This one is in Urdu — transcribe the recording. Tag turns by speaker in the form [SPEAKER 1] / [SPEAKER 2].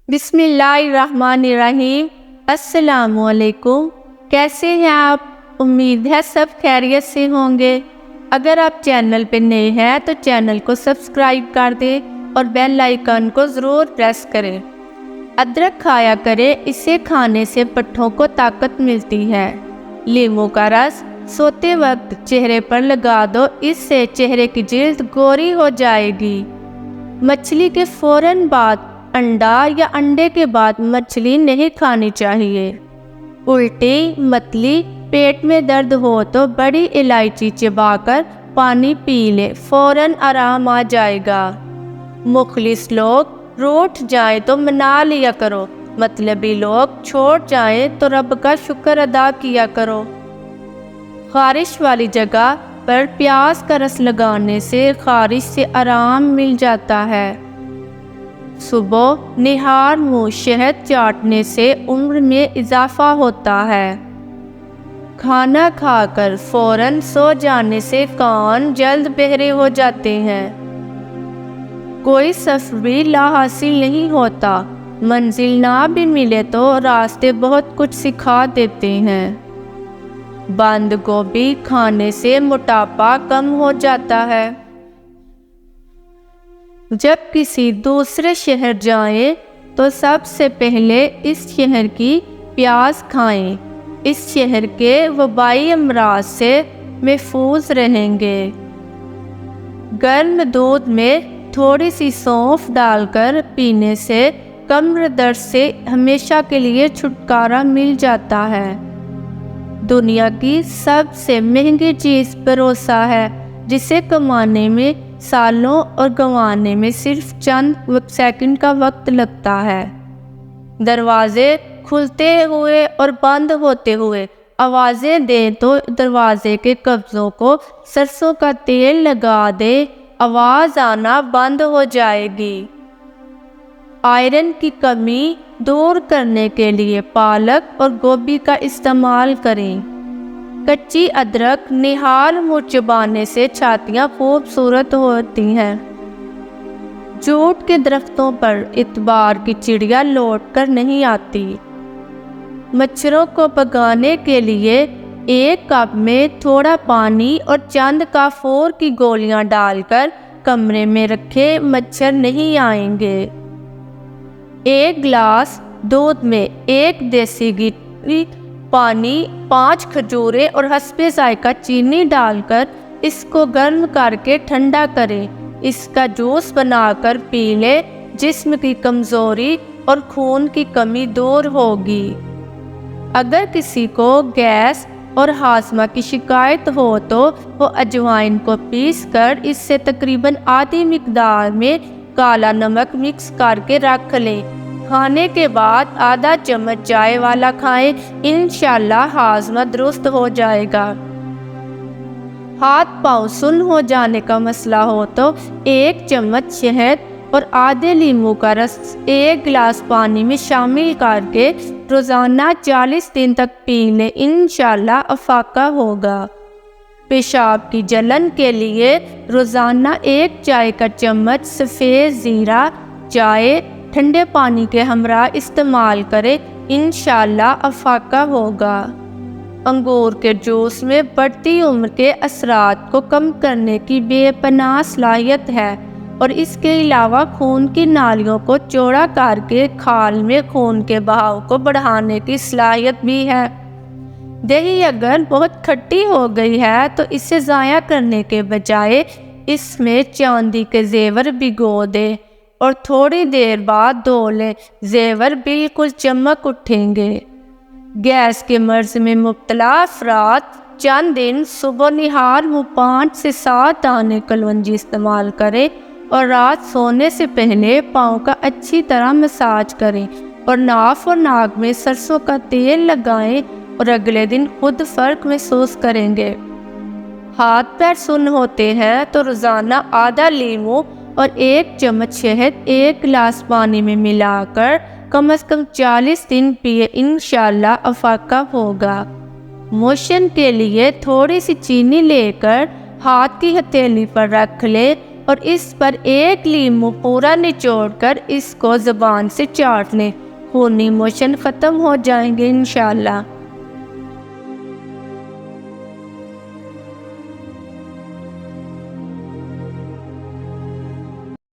[SPEAKER 1] بسم اللہ الرحمن الرحیم۔ السلام علیکم، کیسے ہیں آپ؟ امید ہے سب خیریت سے ہوں گے۔ اگر آپ چینل پہ نئے ہیں تو چینل کو سبسکرائب کر دیں اور بیل آئیکن کو ضرور پریس کریں۔ ادرک کھایا کریں، اسے کھانے سے پٹھوں کو طاقت ملتی ہے۔ لیموں کا رس سوتے وقت چہرے پر لگا دو، اس سے چہرے کی جلد گوری ہو جائے گی۔ مچھلی کے فوراً بعد انڈا یا انڈے کے بعد مچھلی نہیں کھانی چاہیے۔ الٹی، متلی، پیٹ میں درد ہو تو بڑی الائچی چبا کر پانی پی لے، فوراً آرام آ جائے گا۔ مخلص لوگ روٹھ جائیں تو منا لیا کرو، مطلبی لوگ چھوڑ جائیں تو رب کا شکر ادا کیا کرو۔ خارش والی جگہ پر پیاز کا رس لگانے سے خارش سے آرام مل جاتا ہے۔ صبح نہار منہ شہد چاٹنے سے عمر میں اضافہ ہوتا ہے۔ کھانا کھا کر فوراً سو جانے سے کان جلد بہرے ہو جاتے ہیں۔ کوئی سفر بھی لا حاصل نہیں ہوتا، منزل نہ بھی ملے تو راستے بہت کچھ سکھا دیتے ہیں۔ بند گوبھی کھانے سے موٹاپا کم ہو جاتا ہے۔ جب کسی دوسرے شہر جائیں تو سب سے پہلے اس شہر کی پیاز کھائیں، اس شہر کے وبائی امراض سے محفوظ رہیں گے۔ گرم دودھ میں تھوڑی سی سونف ڈال کر پینے سے کمر درد سے ہمیشہ کے لیے چھٹکارا مل جاتا ہے۔ دنیا کی سب سے مہنگی چیز بھروسہ ہے، جسے کمانے میں سالوں اور گنوانے میں صرف چند سیکنڈ کا وقت لگتا ہے۔ دروازے کھلتے ہوئے اور بند ہوتے ہوئے آوازیں دیں تو دروازے کے قبضوں کو سرسوں کا تیل لگا دے، آواز آنا بند ہو جائے گی۔ آئرن کی کمی دور کرنے کے لیے پالک اور گوبھی کا استعمال کریں۔ کچی ادرک نہال منہ چبانے سے چھاتیاں خوبصورت ہوتی ہیں۔ جوٹ کے درختوں پر اتوار کی چڑیا لوٹ کر نہیں آتی۔ مچھروں کو بھگانے کے لیے ایک کپ میں تھوڑا پانی اور چند کافور کی گولیاں ڈال کر کمرے میں رکھے، مچھر نہیں آئیں گے۔ ایک گلاس دودھ میں ایک دیسی گھی، پانی، 5 کھجوریں اور حسب ذائقہ چینی ڈال کر اس کو گرم کر کے ٹھنڈا کریں، اس کا جوس بنا کر پی لے، جسم کی کمزوری اور خون کی کمی دور ہوگی۔ اگر کسی کو گیس اور ہاضمہ کی شکایت ہو تو وہ اجوائن کو پیس کر اس سے تقریباً آدھی مقدار میں کالا نمک مکس کر کے رکھ لیں، کھانے کے بعد آدھا چمچ چائے والا کھائیں، انشاءاللہ ہاضمہ درست ہو جائے گا۔ ہاتھ پاؤں سن ہو جانے کا مسئلہ ہو تو 1 چمچ شہد اور آدھے لیموں کا رس 1 گلاس پانی میں شامل کر کے روزانہ 40 دن تک پی لیں، انشاءاللہ افاقہ ہوگا۔ پیشاب کی جلن کے لیے روزانہ 1 چائے کا چمچ سفید زیرہ چائے ٹھنڈے پانی کے ہمراہ استعمال کریں، انشاءاللہ افاقہ ہوگا۔ انگور کے جوس میں بڑھتی عمر کے اثرات کو کم کرنے کی بے پناہ صلاحیت ہے اور اس کے علاوہ خون کی نالیوں کو چوڑا کر کے کھال میں خون کے بہاؤ کو بڑھانے کی صلاحیت بھی ہے۔ دہی اگر بہت کھٹی ہو گئی ہے تو اسے ضائع کرنے کے بجائے اس میں چاندی کے زیور بھگو دیں اور تھوڑی دیر بعد دھو لیں، زیور بالکل چمک اٹھیں گے۔ گیس کے مرض میں مبتلا افراد چند دن صبح نہار منہ 5 سے 7 دانے کلونجی استعمال کریں اور رات سونے سے پہلے پاؤں کا اچھی طرح مساج کریں اور ناف اور ناک میں سرسوں کا تیل لگائیں اور اگلے دن خود فرق محسوس کریں گے۔ ہاتھ پیر سن ہوتے ہیں تو روزانہ آدھا لیموں اور 1 چمچ شہد 1 گلاس پانی میں ملا کر کم از کم 40 دن پیے، انشاءاللہ افاقہ ہوگا۔ موشن کے لیے تھوڑی سی چینی لے کر ہاتھ کی ہتھیلی پر رکھ لے اور اس پر ایک لیمو پورا نچوڑ کر اس کو زبان سے چاٹ لیں، خونی موشن ختم ہو جائیں گے انشاءاللہ۔